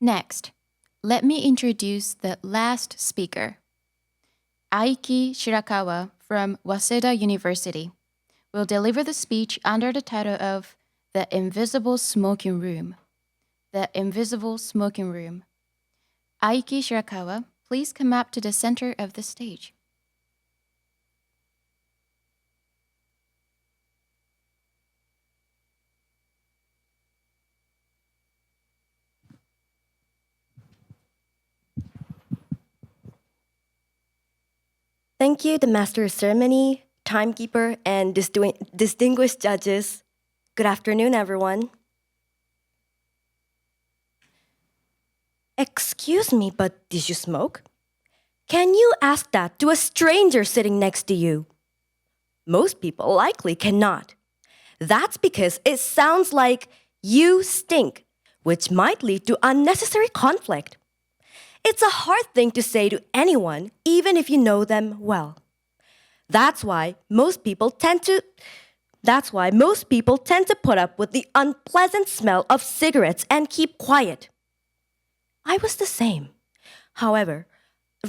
Next, let me introduce the last speaker. Aiki Shirakawa from Waseda University will deliver the speech under the title of The Invisible Smoking Room. The Invisible Smoking Room. Aiki Shirakawa, please come up to the center of the stage. Thank you, the Master of Ceremony, Timekeeper, and distinguished judges. Good afternoon, everyone. Excuse me, but did you smoke? Can you ask that to a stranger sitting next to you? Most people likely cannot. That's because it sounds like you stink, which might lead to unnecessary conflict. It's a hard thing to say to anyone, even if you know them well. That's why most people tend to put up with the unpleasant smell of cigarettes and keep quiet. I was the same. However,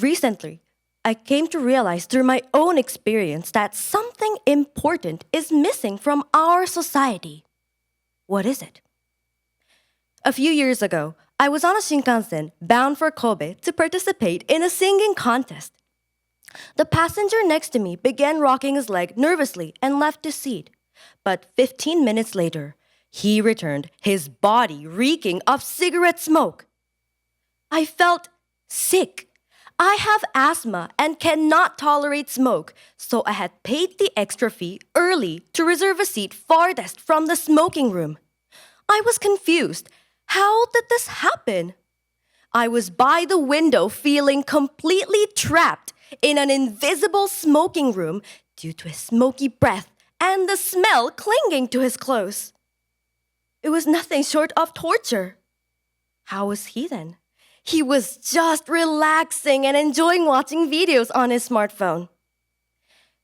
recently, I came to realize through my own experience that something important is missing from our society. What is it? A few years ago, I was on a Shinkansen bound for Kobe to participate in a singing contest. The passenger next to me began rocking his leg nervously and left his seat. But 15 minutes later, he returned, his body reeking of cigarette smoke. I felt sick. I have asthma and cannot tolerate smoke, so I had paid the extra fee early to reserve a seat farthest from the smoking room. I was confused. How did this happen? I was by the window feeling completely trapped in an invisible smoking room due to his smoky breath and the smell clinging to his clothes. It was nothing short of torture. How was he then? He was just relaxing and enjoying watching videos on his smartphone.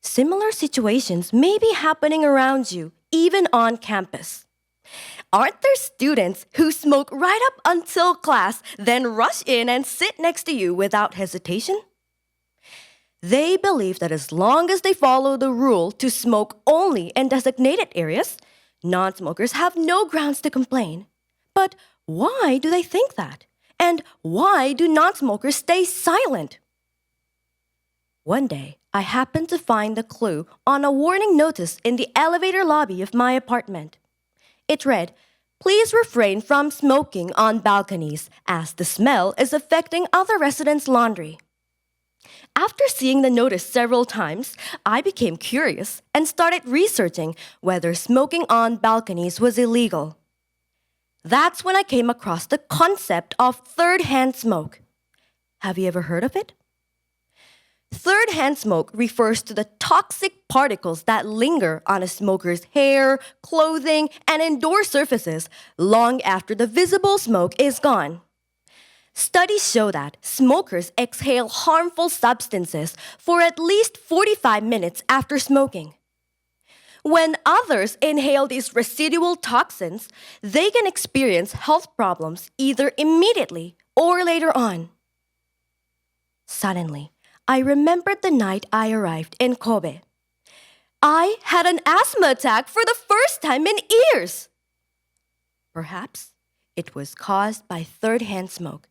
Similar situations may be happening around you, even on campus. Aren't there students who smoke right up until class, then rush in and sit next to you without hesitation? They believe that as long as they follow the rule to smoke only in designated areas, non-smokers have no grounds to complain. But why do they think that? And why do non-smokers stay silent? One day, I happened to find the clue on a warning notice in the elevator lobby of my apartment. It read, "Please refrain from smoking on balconies as the smell is affecting other residents' laundry." After seeing the notice several times, I became curious and started researching whether smoking on balconies was illegal. That's when I came across the concept of third-hand smoke. Have you ever heard of it? Third-hand smoke refers to the toxic particles that linger on a smoker's hair, clothing, and indoor surfaces long after the visible smoke is gone. Studies show that smokers exhale harmful substances for at least 45 minutes after smoking. When others inhale these residual toxins, they can experience health problems either immediately or later on. Suddenly, I remembered the night I arrived in Kobe. I had an asthma attack for the first time in years. Perhaps it was caused by third-hand smoke.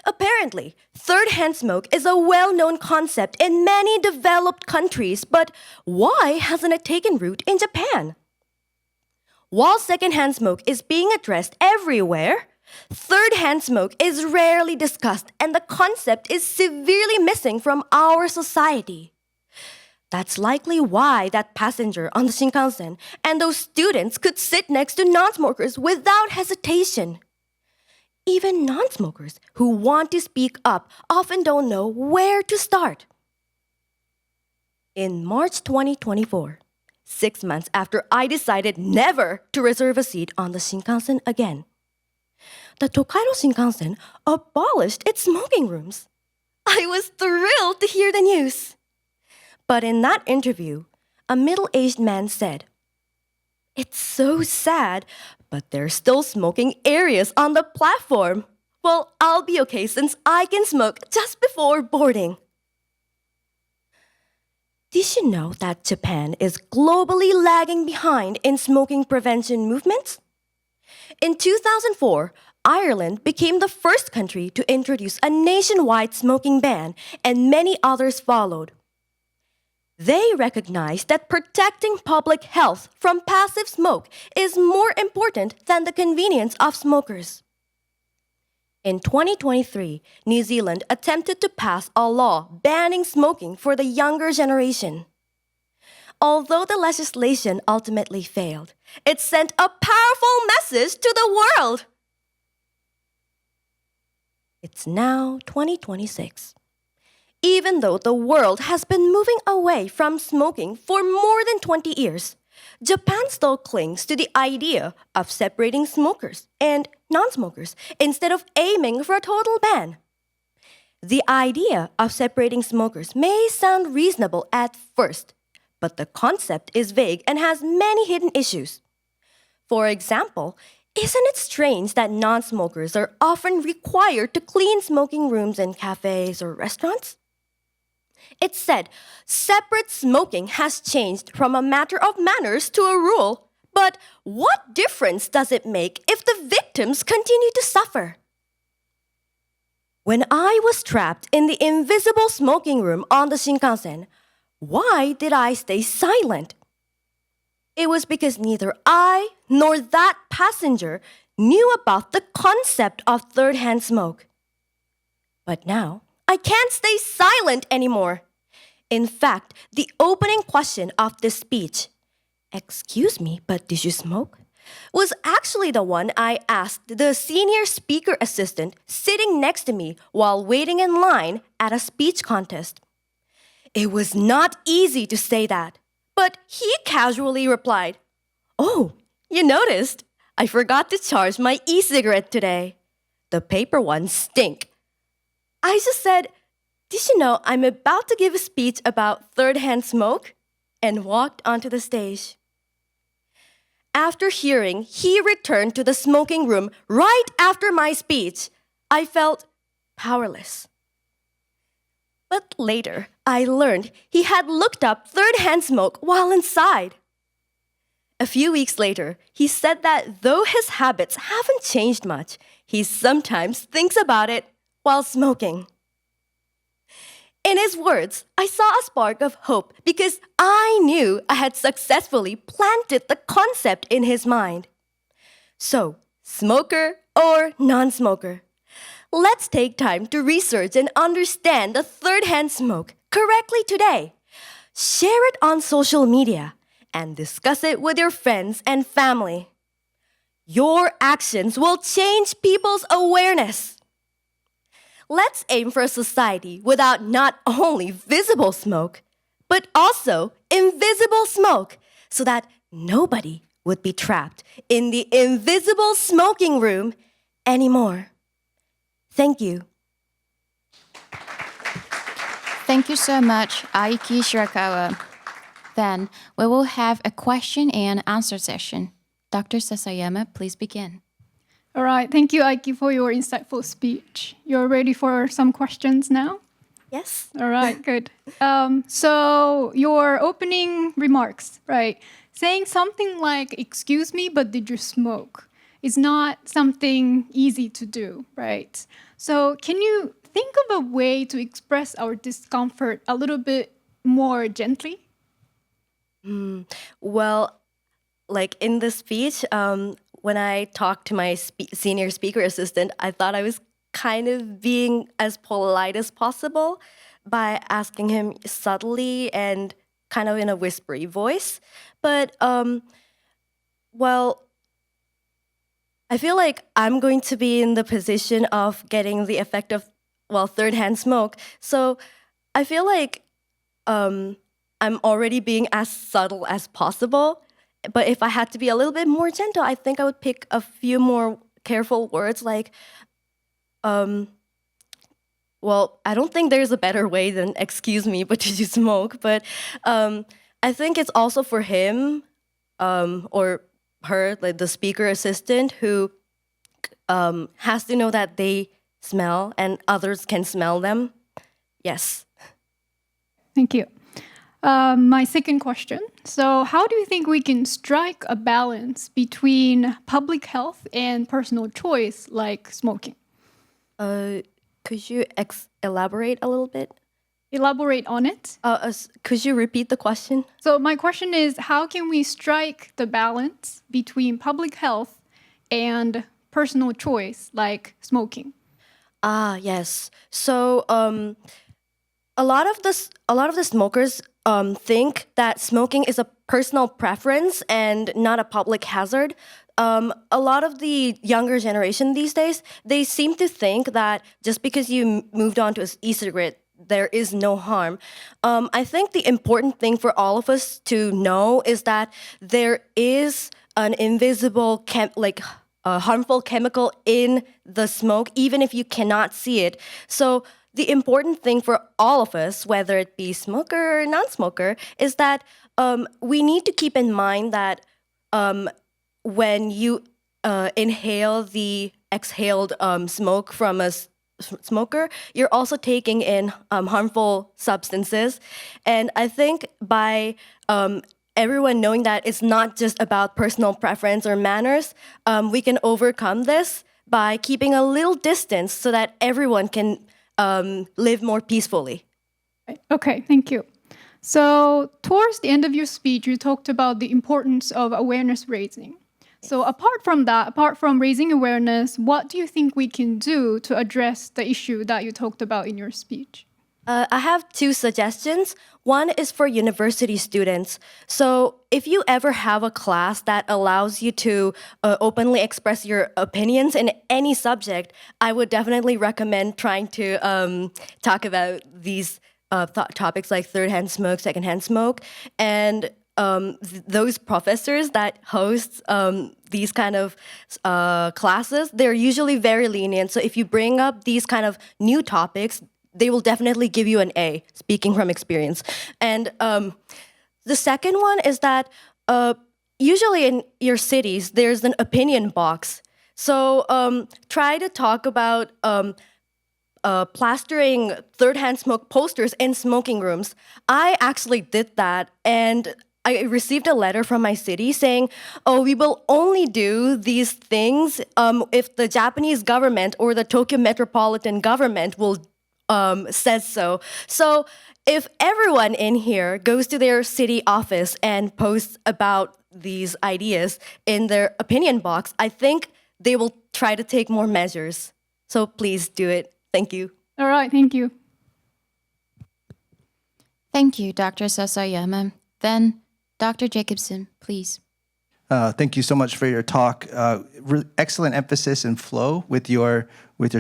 Apparently, third-hand smoke is a well-known concept in many developed countries, but why hasn't it taken root in Japan? While second-hand smoke is being addressed everywhere, third-hand smoke is rarely discussed and the concept is severely missing from our society. That's likely why that passenger on the Shinkansen and those students could sit next to non-smokers without hesitation. Even non-smokers who want to speak up often don't know where to start. In March 2024, 6 months after I decided never to reserve a seat on the Shinkansen again, the Tokaido Shinkansen abolished its smoking rooms. I was thrilled to hear the news. But in that interview, a middle-aged man said, "It's so sad, But there's still smoking areas on the platform. Well, I'll be okay since I can smoke just before boarding. Did you know that Japan is globally lagging behind in smoking prevention movements? In 2004, Ireland became the first country to introduce a nationwide smoking ban, and many others followed. They recognized that protecting public health from passive smoke is more important than the convenience of smokers. In 2023, New Zealand attempted to pass a law banning smoking for the younger generation. Although the legislation ultimately failed, it sent a powerful message to the world. It's now 2026. Even though the world has been moving away from smoking for more than 20 years, Japan still clings to the idea of separating smokers and non-smokers instead of aiming for a total ban. The idea of separating smokers may sound reasonable at first, but the concept is vague and has many hidden issues. For example, isn't it strange that non-smokers are often required to clean smoking rooms in cafes or restaurants? It's said separate smoking has changed from a matter of manners to a rule. But what difference does it make if the victims continue to suffer? When I was trapped in the invisible smoking room on the Shinkansen, why did I stay silent? It was because neither I nor that passenger knew about the concept of third-hand smoke. But now, I can't stay silent anymore. In fact, the opening question of this speech, "Excuse me, but did you smoke?" was actually the one I asked the senior speaker assistant sitting next to me while waiting in line at a speech contest. It was not easy to say that, but he casually replied, "Oh, you noticed? I forgot to charge my e-cigarette today. The paper ones stink." I just said, "Did you know I'm about to give a speech about third-hand smoke?" and walked onto the stage. After hearing he returned to the smoking room right after my speech, I felt powerless. But later, I learned he had looked up third-hand smoke while inside. A few weeks later, he said that though his habits haven't changed much, he sometimes thinks about it while smoking. In his words, I saw a spark of hope because I knew I had successfully planted the concept in his mind. So, smoker or non-smoker, let's take time to research and understand the third-hand smoke correctly today. Share it on social media and discuss it with your friends and family. Your actions will change people's awareness. Let's aim for a society without not only visible smoke, but also invisible smoke, so that nobody would be trapped in the invisible smoking room anymore. Thank you. Thank you so much, Aiki Shirakawa. Then we will have a question and answer session. Dr. Sasayama, please begin. All right. Thank you, Aiki, for your insightful speech. You're ready for some questions now? Yes. All right, good. So your opening remarks, right? Saying something like, "Excuse me, but did you smoke?" is not something easy to do, right? So can you think of a way to express our discomfort a little bit more gently? Well, like in the speech, when I talked to my senior speaker assistant, I thought I was kind of being as polite as possible by asking him subtly and kind of in a whispery voice. But, well, I feel like I'm going to be in the position of getting the effect of, well, third-hand smoke. So I feel like I'm already being as subtle as possible. But if I had to be a little bit more gentle, I think I would pick a few more careful words like, well, I don't think there's a better way than "excuse me, but did you smoke?" But I think it's also for him, or her, like the speaker assistant, who has to know that they smell and others can smell them. Yes. Thank you. My second question. So, how do you think we can strike a balance between public health and personal choice, like smoking? Could you elaborate a little bit? Elaborate on it. Could you repeat the question? So, my question is, how can we strike the balance between public health and personal choice, like smoking? Yes. So, a lot of the smokers think that smoking is a personal preference and not a public hazard. A lot of the younger generation these days, they seem to think that just because you moved on to e-cigarette, there is no harm. I think the important thing for all of us to know is that there is an invisible harmful chemical in the smoke, even if you cannot see it. So the important thing for all of us, whether it be smoker or non-smoker, is that we need to keep in mind that when you inhale the exhaled smoke from a smoker, you're also taking in harmful substances. And I think by everyone knowing that it's not just about personal preference or manners, we can overcome this by keeping a little distance so that everyone can live more peacefully. Okay, thank you. So, towards the end of your speech, you talked about the importance of awareness raising. So, apart from that, apart from raising awareness, what do you think we can do to address the issue that you talked about in your speech? I have two suggestions. One is for university students. So if you ever have a class that allows you to openly express your opinions in any subject, I would definitely recommend trying to talk about these topics like third-hand smoke, second-hand smoke, and those professors that host these kind of classes, they're usually very lenient. So if you bring up these kind of new topics, they will definitely give you an A, speaking from experience. And the second one is that usually in your cities, there's an opinion box. So try to talk about plastering third-hand smoke posters in smoking rooms. I actually did that, and I received a letter from my city saying, oh, we will only do these things if the Japanese government or the Tokyo metropolitan government will says so. So if everyone in here goes to their city office and posts about these ideas in their opinion box, I think they will try to take more measures. So please do it. Thank you. All right, thank you. Thank you, Dr. Sasayama. Then, Dr. Jacobson, please. Thank you so much for your talk. Excellent emphasis and flow with your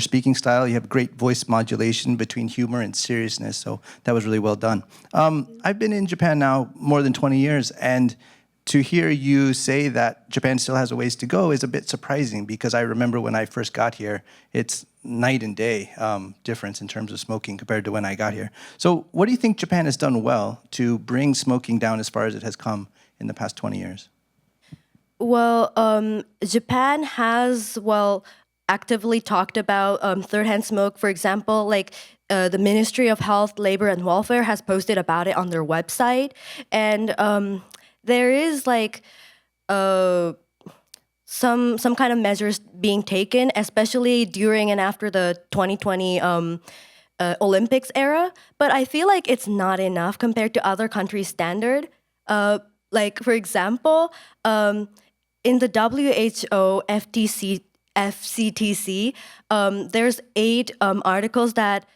speaking style. You have great voice modulation between humor and seriousness, so that was really well done. I've been in Japan now more than 20 years, and to hear you say that Japan still has a ways to go is a bit surprising, because I remember when I first got here, it's night and day difference in terms of smoking compared to when I got here. So what do you think Japan has done well to bring smoking down as far as it has come in the past 20 years? Well, Japan has, actively talked about third-hand smoke. For example, like the Ministry of Health, Labor, and Welfare has posted about it on their website. And there is like some kind of measures being taken, especially during and after the 2020 Olympics era. But I feel like it's not enough compared to other countries' standard. Like, for example, in the WHO FCTC, there's 8 articles that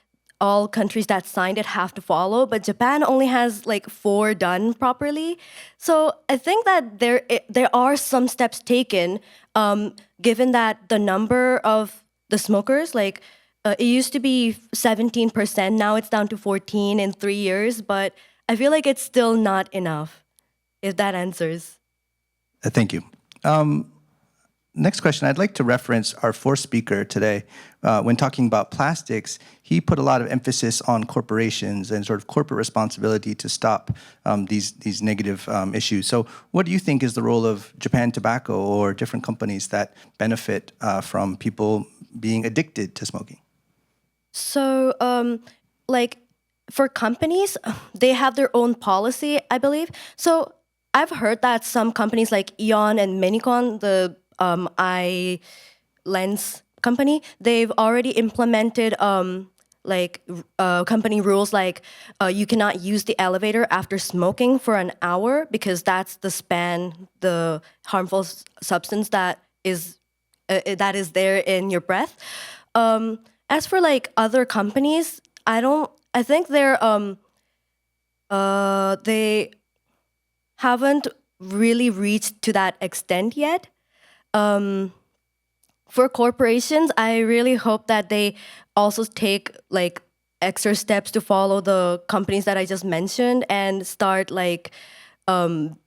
all countries that signed it have to follow, but Japan only has like 4 done properly. So I think that there are some steps taken, given that the number of the smokers, like it used to be 17%, now it's down to 14 in 3 years, but I feel like it's still not enough, if that answers. Thank you. Next question, I'd like to reference our fourth speaker today. When talking about plastics, he put a lot of emphasis on corporations and sort of corporate responsibility to stop these negative issues. So what do you think is the role of Japan Tobacco or different companies that benefit from people being addicted to smoking? So, for companies, they have their own policy, I believe. So I've heard that some companies like Eon and Menicon, the eye lens company, they've already implemented company rules like you cannot use the elevator after smoking for an hour because that's the harmful substance that is there in your breath. As for other companies, I think they haven't really reached to that extent yet. For corporations, I really hope that they also take extra steps to follow the companies that I just mentioned and start banning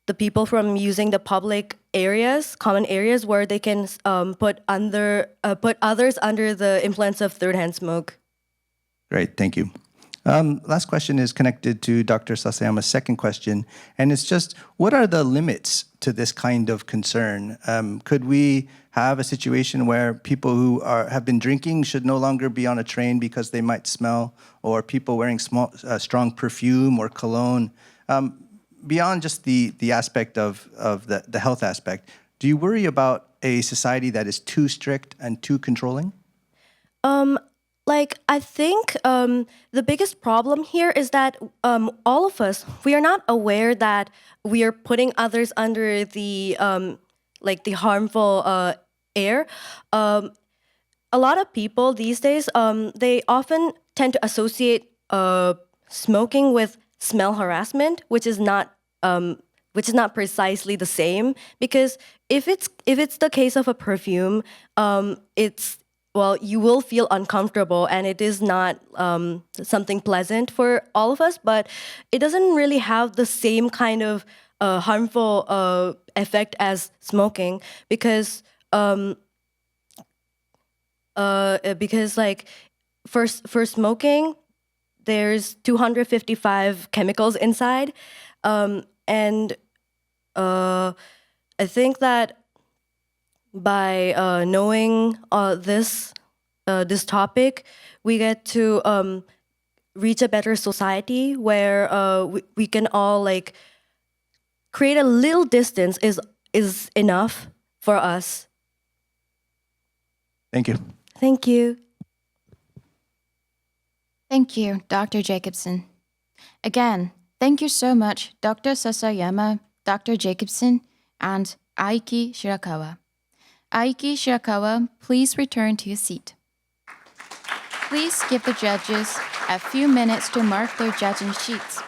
the people from using the public areas, common areas where they can put others under the influence of third-hand smoke. Great, thank you. Last question is connected to Dr. Sasayama's second question, and it's just, what are the limits to this kind of concern? Could we have a situation where people who have been drinking should no longer be on a train because they might smell, or people wearing strong perfume or cologne? Beyond just the aspect of the health aspect, do you worry about a society that is too strict and too controlling? I think the biggest problem here is that all of us, we are not aware that we are putting others under the harmful air. A lot of people these days, they often tend to associate smoking with smell harassment, which is not precisely the same. Because if it's the case of a perfume, you will feel uncomfortable, and it is not something pleasant for all of us, but it doesn't really have the same kind of harmful effect as smoking because for smoking, there's 255 chemicals inside, and I think that by knowing this topic, we get to reach a better society where we can all create a little distance is enough for us. Thank you. Thank you. Thank you, Dr. Jacobson. Again, thank you so much, Dr. Sasayama, Dr. Jacobson, and Aiki Shirakawa. Aiki Shirakawa, please return to your seat. Please give the judges a few minutes to mark their judging sheets.